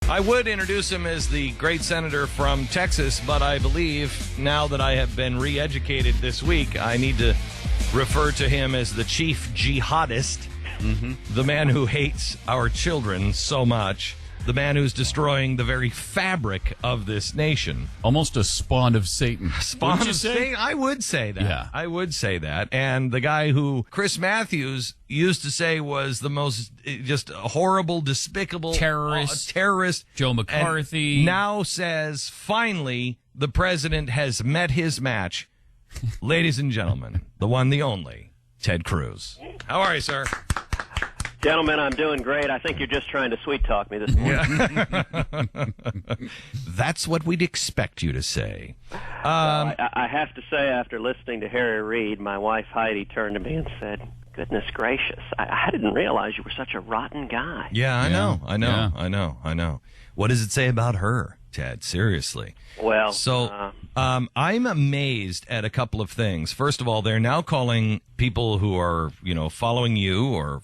I would introduce him as the great senator from Texas, but I believe now that I have been re-educated this week, I need to refer to him as the chief jihadist, the man who hates our children so much, the man who's destroying the very fabric of this nation. Almost a spawn of Satan. Spawn of Satan? I would say that. Yeah. I would say that. And the guy who Chris Matthews used to say was the most just horrible, despicable terrorist. Joe McCarthy. Now says, finally, the president has met his match. Ladies and gentlemen, the one, the only, Ted Cruz. How are you, sir? Gentlemen, I'm doing great. I think you're just trying to sweet-talk me this morning. Yeah. That's what we'd expect you to say. I have to say, after listening to Harry Reid, my wife Heidi turned to me and said, goodness gracious, I didn't realize you were such a rotten guy. Yeah, I know. What does it say about her, Ted? Seriously. Well, so I'm amazed at a couple of things. First of all, they're now calling people who are, following you or,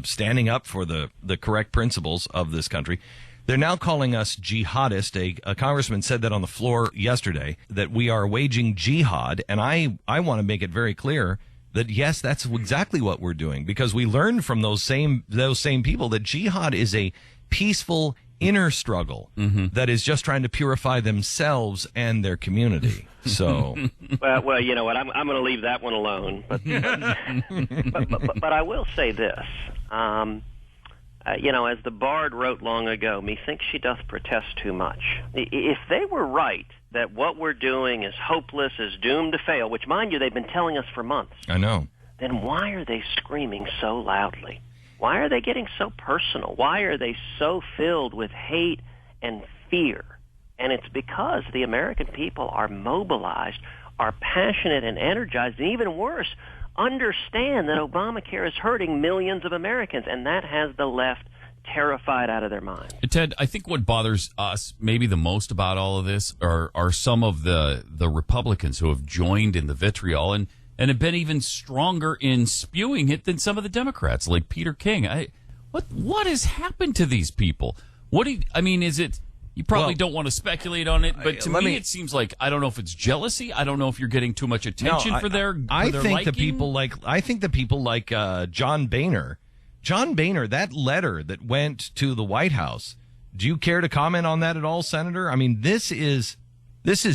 standing up for the correct principles of this country. They're now calling us jihadist. A congressman said that on the floor yesterday, that we are waging jihad. And I want to make it very clear that, yes, that's exactly what we're doing, because we learned from those same people that jihad is a peaceful inner struggle that is just trying to purify themselves and their community. So, well, you know what? I'm going to leave that one alone. But I will say this. As the Bard wrote long ago, methinks she doth protest too much. If they were right that what we're doing is hopeless, is doomed to fail, which, mind you, they've been telling us for months. I know. Then why are they screaming so loudly? Why are they getting so personal? Why are they so filled with hate and fear? And it's because the American people are mobilized, are passionate and energized, and even worse, understand that Obamacare is hurting millions of Americans, and that has the left terrified out of their minds. Ted, I think what bothers us maybe the most about all of this are some of the Republicans who have joined in the vitriol and have been even stronger in spewing it than some of the Democrats, like Peter King. What has happened to these people? Is it? You probably don't want to speculate on it, but to me, it seems like, I don't know if it's jealousy. I don't know if you're getting too much attention for their liking. I think the people like John Boehner. John Boehner, that letter that went to the White House. Do you care to comment on that at all, Senator? I mean, this is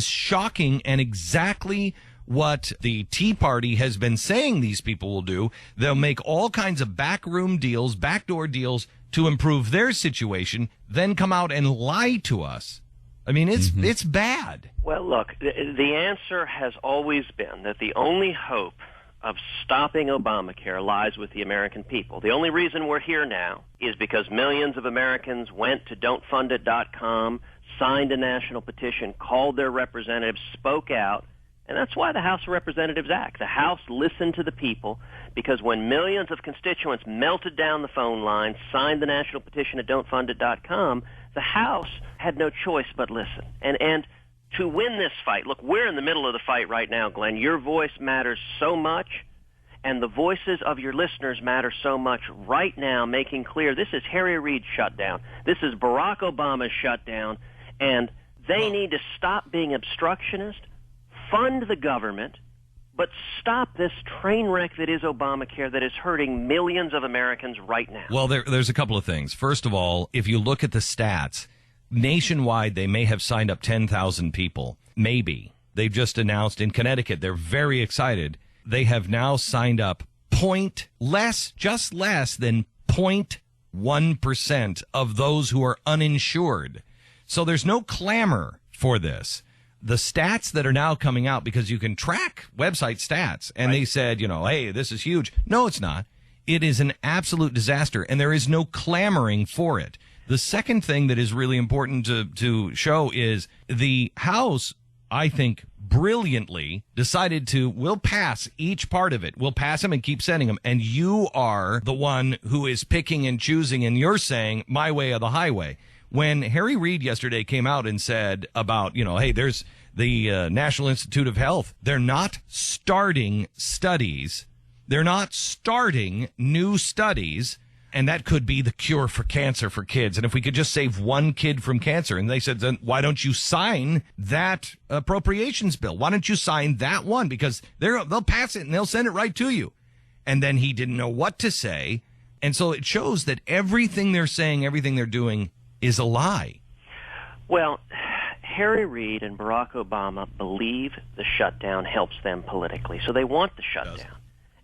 shocking and exactly what the Tea Party has been saying these people will do. They'll make all kinds of backroom deals, backdoor deals to improve their situation, then come out and lie to us. I mean, it's bad. Well, look, the answer has always been that the only hope of stopping Obamacare lies with the American people. The only reason we're here now is because millions of Americans went to don'tfundit.com, signed a national petition, called their representatives, spoke out. And that's why the House of Representatives act. The House listened to the people, because when millions of constituents melted down the phone lines, signed the national petition at don'tfundit.com, the House had no choice but listen. And to win this fight, look, we're in the middle of the fight right now, Glenn. Your voice matters so much, and the voices of your listeners matter so much right now, making clear this is Harry Reid's shutdown. This is Barack Obama's shutdown, and they need to stop being obstructionist, fund the government, but stop this train wreck that is Obamacare that is hurting millions of Americans right now. Well, there's a couple of things. First of all, if you look at the stats, nationwide they may have signed up 10,000 people. Maybe. They've just announced in Connecticut, they're very excited. They have now signed up just less than 0.1% of those who are uninsured. So there's no clamor for this. The stats that are now coming out, because you can track website stats, and They said, hey, this is huge. No, it's not. It is an absolute disaster, and there is no clamoring for it. The second thing that is really important to show is the House, I think, brilliantly decided we'll pass each part of it. We'll pass them and keep sending them. And you are the one who is picking and choosing, and you're saying my way or the highway. When Harry Reid yesterday came out and said about, hey, there's the National Institute of Health. They're not starting studies. They're not starting new studies. and that could be the cure for cancer for kids. And if we could just save one kid from cancer, and they said, then why don't you sign that appropriations bill? Why don't you sign that one? Because they'll pass it and they'll send it right to you. And then he didn't know what to say. And so it shows that everything they're saying, everything they're doing is a lie. Well, Harry Reid and Barack Obama believe the shutdown helps them politically, so they want the shutdown.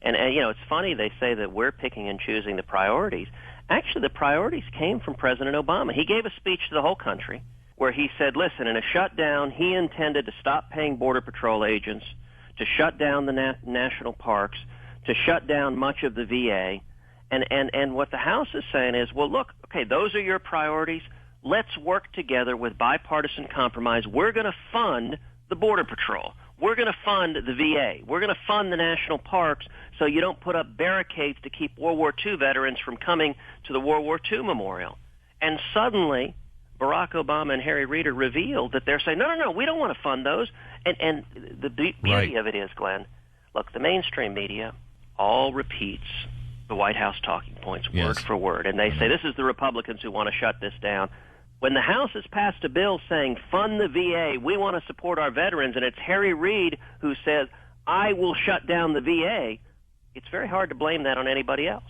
And it's funny they say that we're picking and choosing the priorities. Actually, the priorities came from President Obama. He gave a speech to the whole country where he said, listen, in a shutdown, he intended to stop paying Border Patrol agents, to shut down the national parks, to shut down much of the VA. And what the House is saying is, well, look, okay, those are your priorities. Let's work together with bipartisan compromise. We're going to fund the Border Patrol. We're going to fund the VA. We're going to fund the national parks so you don't put up barricades to keep World War II veterans from coming to the World War II memorial. And suddenly, Barack Obama and Harry Reid are revealed that they're saying, no, we don't want to fund those. And the beauty of it is, Glenn, look, the mainstream media all repeats the White House talking points word for word. And they say, this is the Republicans who want to shut this down. When the House has passed a bill saying, fund the VA, we want to support our veterans, and it's Harry Reid who says, I will shut down the VA, it's very hard to blame that on anybody else.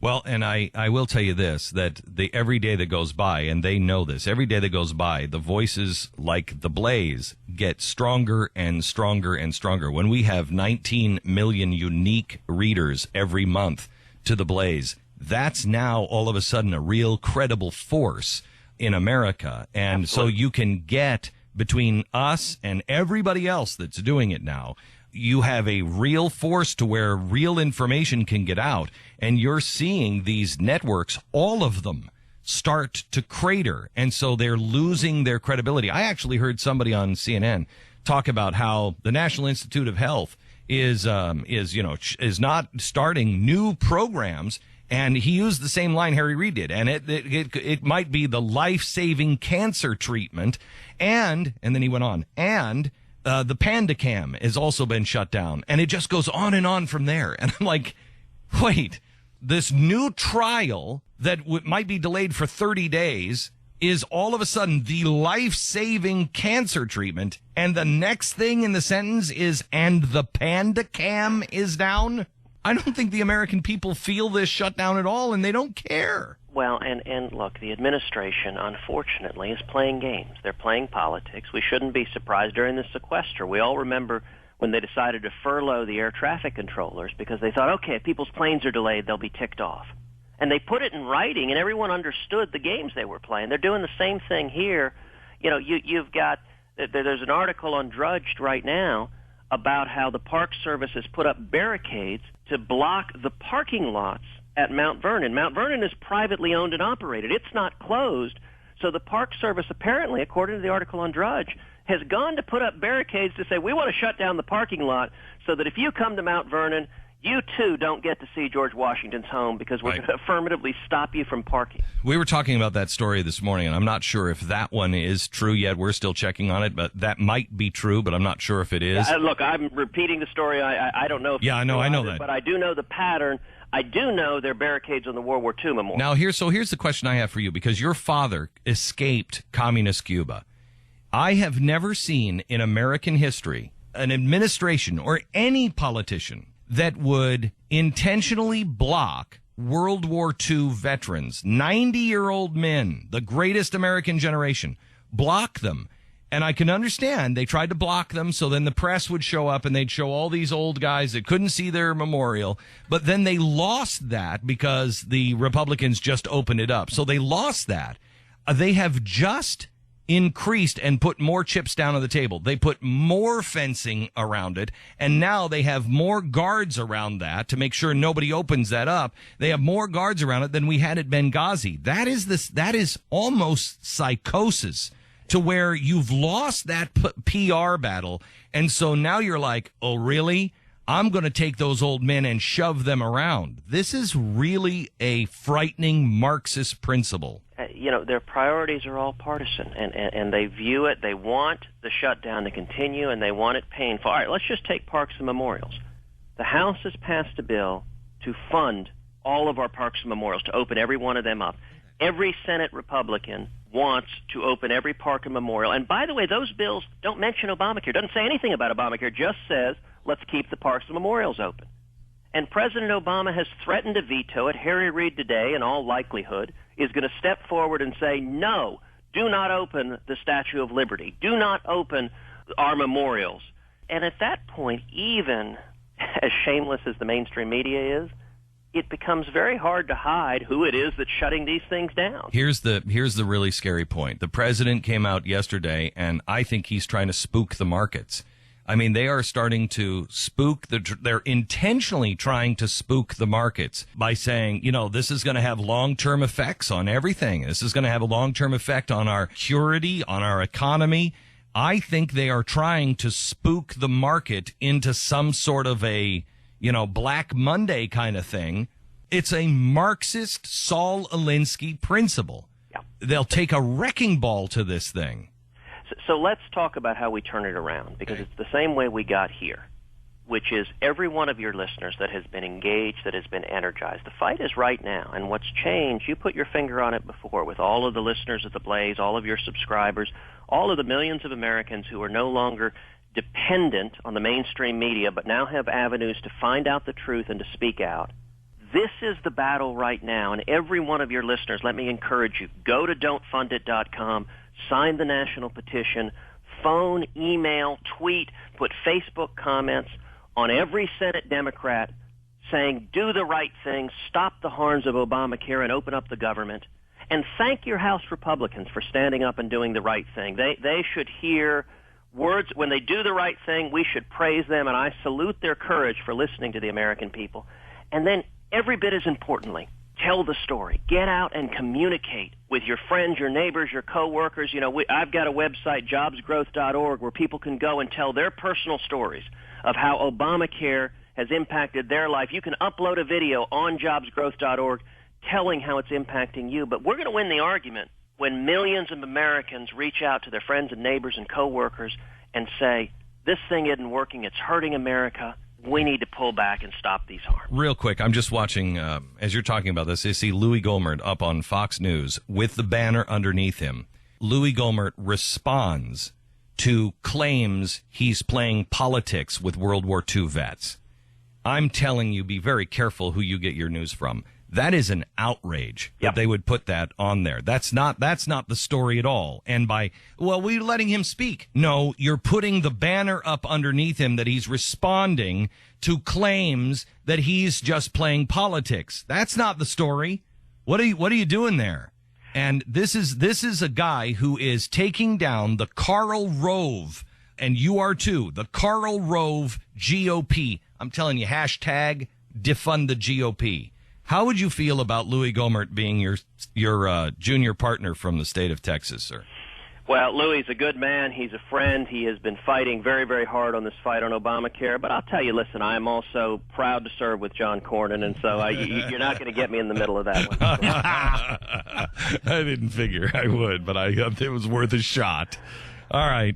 Well, and I will tell you this, that every day that goes by, and they know this, every day that goes by, the voices like the Blaze get stronger and stronger and stronger. When we have 19 million unique readers every month to the Blaze, that's now all of a sudden a real credible force in America. And Absolutely. So you can get between us and everybody else that's doing it now, you have a real force to where real information can get out. And you're seeing these networks, all of them, start to crater. And so they're losing their credibility. I actually heard somebody on CNN talk about how the National Institute of Health is not starting new programs. And he used the same line Harry Reid did, and it might be the life-saving cancer treatment, and then he went on, and the Panda Cam has also been shut down, and it just goes on and on from there. And I'm like, wait, this new trial that might be delayed for 30 days is all of a sudden the life-saving cancer treatment, and the next thing in the sentence is, and the Panda Cam is down? I don't think the American people feel this shutdown at all, and they don't care. Well, and look, the administration, unfortunately, is playing games. They're playing politics. We shouldn't be surprised during the sequester. We all remember when they decided to furlough the air traffic controllers because they thought, okay, if people's planes are delayed, they'll be ticked off. And they put it in writing, and everyone understood the games they were playing. They're doing the same thing here. You've got, there's an article on Drudged right now about how the Park Service has put up barricades to block the parking lots at Mount Vernon. Mount Vernon is privately owned and operated. It's not closed. So the Park Service, apparently, according to the article on Drudge, has gone to put up barricades to say, we want to shut down the parking lot so that if you come to Mount Vernon, you, too, don't get to see George Washington's home because we're going to affirmatively stop you from parking. We were talking about that story this morning, and I'm not sure if that one is true yet. We're still checking on it, but that might be true, but I'm not sure if it is. Look, I'm repeating the story. I don't know if I know that. But I do know the pattern. I do know there are barricades on the World War II memorial. Now, here's the question I have for you, because your father escaped communist Cuba. I have never seen in American history an administration or any politician that would intentionally block World War II veterans, 90-year-old men, the greatest American generation, block them. And I can understand they tried to block them so then the press would show up and they'd show all these old guys that couldn't see their memorial. But then they lost that because the Republicans just opened it up. So they lost that. They have just increased and put more chips down on the table. They put more fencing around it, and now they have more guards around that to make sure nobody opens that up. They have more guards around it than we had at Benghazi. That is almost psychosis, to where you've lost that PR battle, and so now you're like, oh, really? I'm going to take those old men and shove them around. This is really a frightening Marxist principle. Their priorities are all partisan, and they view it, they want the shutdown to continue, and they want it painful. All right, let's just take parks and memorials. The House has passed a bill to fund all of our parks and memorials, to open every one of them up. Every Senate Republican wants to open every park and memorial. And by the way, those bills don't mention Obamacare. It doesn't say anything about Obamacare. Just says, let's keep the parks and memorials open. And President Obama has threatened to veto it. Harry Reid today, in all likelihood, is going to step forward and say, no, do not open the Statue of Liberty. Do not open our memorials. And at that point, even as shameless as the mainstream media is, it becomes very hard to hide who it is that's shutting these things down. Here's the really scary point. The president came out yesterday, and I think he's trying to spook the markets. I mean, they are starting to spook they're intentionally trying to spook the markets by saying, this is going to have long-term effects on everything. This is going to have a long-term effect on our security, on our economy. I think they are trying to spook the market into some sort of a Black Monday kind of thing. It's a Marxist Saul Alinsky principle. Yeah. They'll take a wrecking ball to this thing. So let's talk about how we turn it around, because it's the same way we got here, which is every one of your listeners that has been engaged, that has been energized. The fight is right now, and what's changed, you put your finger on it before, with all of the listeners at the Blaze, all of your subscribers, all of the millions of Americans who are no longer dependent on the mainstream media, but now have avenues to find out the truth and to speak out. This is the battle right now, and every one of your listeners, let me encourage you, go to don'tfundit.com, sign the national petition, phone, email, tweet, put Facebook comments on every Senate Democrat saying, do the right thing, stop the harms of Obamacare, and open up the government. And thank your House Republicans for standing up and doing the right thing. They should hear words. When they do the right thing, we should praise them, and I salute their courage for listening to the American people. And then, every bit as importantly, tell the story. Get out and communicate with your friends, your neighbors, your coworkers. I've got a website, jobsgrowth.org, where people can go and tell their personal stories of how Obamacare has impacted their life. You can upload a video on jobsgrowth.org telling how it's impacting you. But we're going to win the argument when millions of Americans reach out to their friends and neighbors and coworkers and say, this thing isn't working, it's hurting America. We need to pull back and stop these harms. Real quick, I'm just watching, as you're talking about this, I see Louis Gohmert up on Fox News with the banner underneath him. Louis Gohmert responds to claims he's playing politics with World War II vets. I'm telling you, be very careful who you get your news from. That is an outrage that they would put that on there. That's not the story at all. And we're letting him speak. No, you're putting the banner up underneath him that he's responding to claims that he's just playing politics. That's not the story. What are you doing there? And this is a guy who is taking down the Karl Rove, and you are too, the Karl Rove GOP. I'm telling you, hashtag defund the GOP. How would you feel about Louis Gohmert being your junior partner from the state of Texas, sir? Well, Louis is a good man. He's a friend. He has been fighting very, very hard on this fight on Obamacare. But I'll tell you, listen, I am also proud to serve with John Cornyn, and so you're not going to get me in the middle of that one. I didn't figure I would, but it was worth a shot. All right,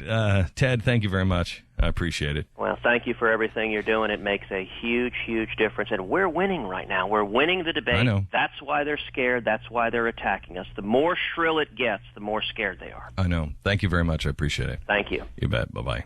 Ted, thank you very much. I appreciate it. Well, thank you for everything you're doing. It makes a huge, huge difference. And we're winning right now. We're winning the debate. I know. That's why they're scared. That's why they're attacking us. The more shrill it gets, the more scared they are. I know. Thank you very much. I appreciate it. Thank you. You bet. Bye-bye.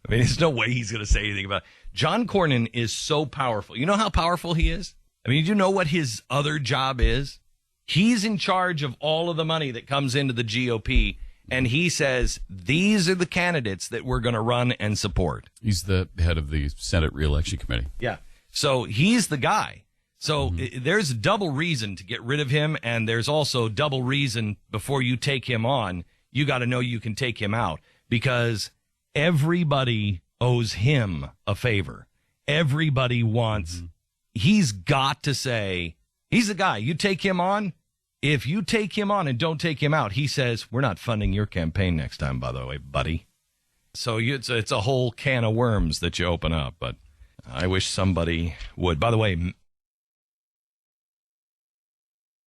I mean, there's no way he's going to say anything about it. John Cornyn is so powerful. You know how powerful he is? I mean, do you know what his other job is? He's in charge of all of the money that comes into the GOP. And he says, these are the candidates that we're going to run and support. He's the head of the Senate Reelection Committee. Yeah. So he's the guy. So there's double reason to get rid of him. And there's also double reason before you take him on, you got to know you can take him out, because everybody owes him a favor. Everybody wants, he's got to say, he's the guy. You take him on. If you take him on and don't take him out, he says, we're not funding your campaign next time, by the way, buddy. So it's a whole can of worms that you open up, but I wish somebody would. By the way,